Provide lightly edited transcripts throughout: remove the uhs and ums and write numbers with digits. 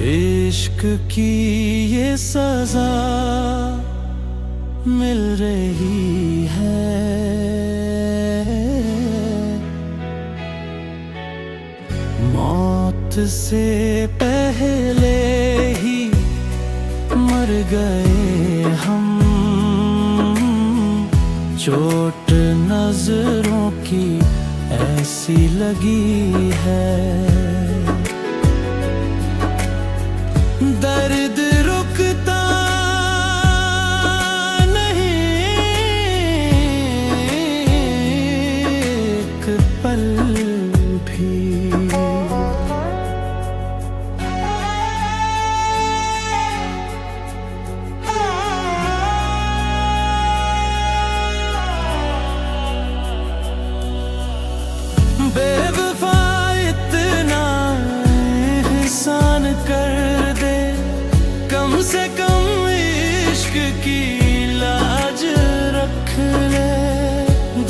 इश्क की ये सजा मिल रही है, मौत से पहले ही मर गए हम। चोट नजरों की ऐसी लगी है, दर्द रुकता नहीं एक पल भी। बेवफा इतना एहसान कर दे, कम से कम इश्क की लाज रख ले।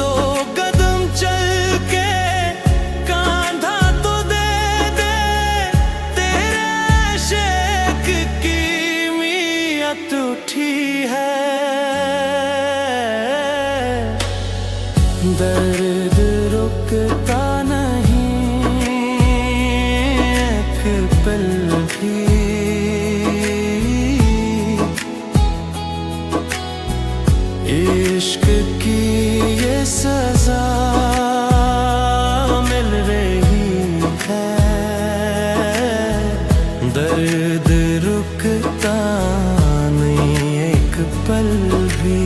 दो कदम चल के कांधा तो दे दे, तेरे शेक की मीयत उठी है। दर्द रुकता नहीं एक पल भी, इश्क की ये सजा मिल रही है, दर्द रुकता नहीं एक पल भी।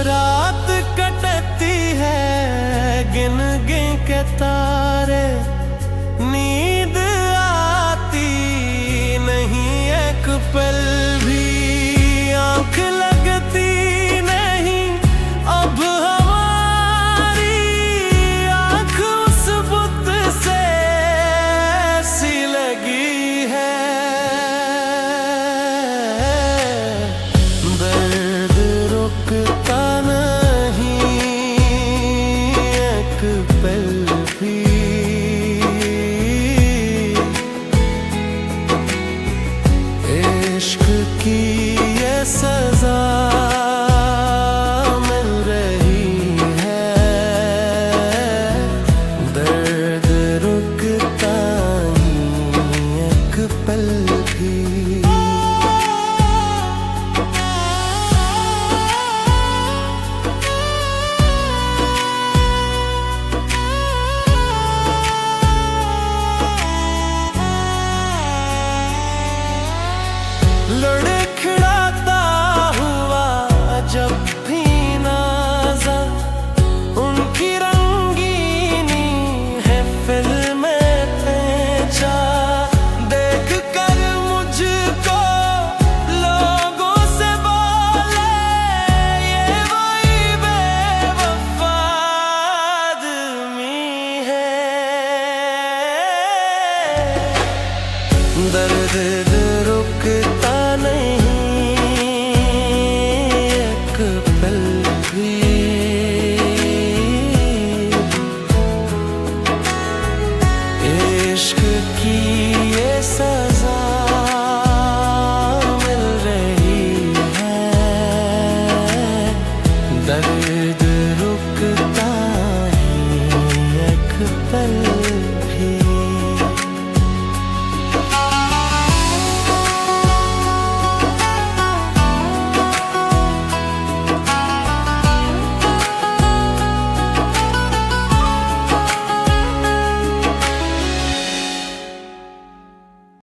रात कटती है गिन गिन के तारे, नींद आती नहीं एक पल भी। आँख लगती नहीं अब हमारी, आँख उस बुत से ऐसी लगी है। दर्द रुकता पल भी, इश्क की ये सजा मिल रही है, दर्द रुकता नहीं एक पल भी। लड़खड़ाता हुआ जब भी नाज़ा, उनकी रंगीनी है फिल्में पेचा। देख कर मुझको लोगों से बोले, ये वही बेवफा आदमी है। दर्द रुकता नहीं एक पल भी, इश्क की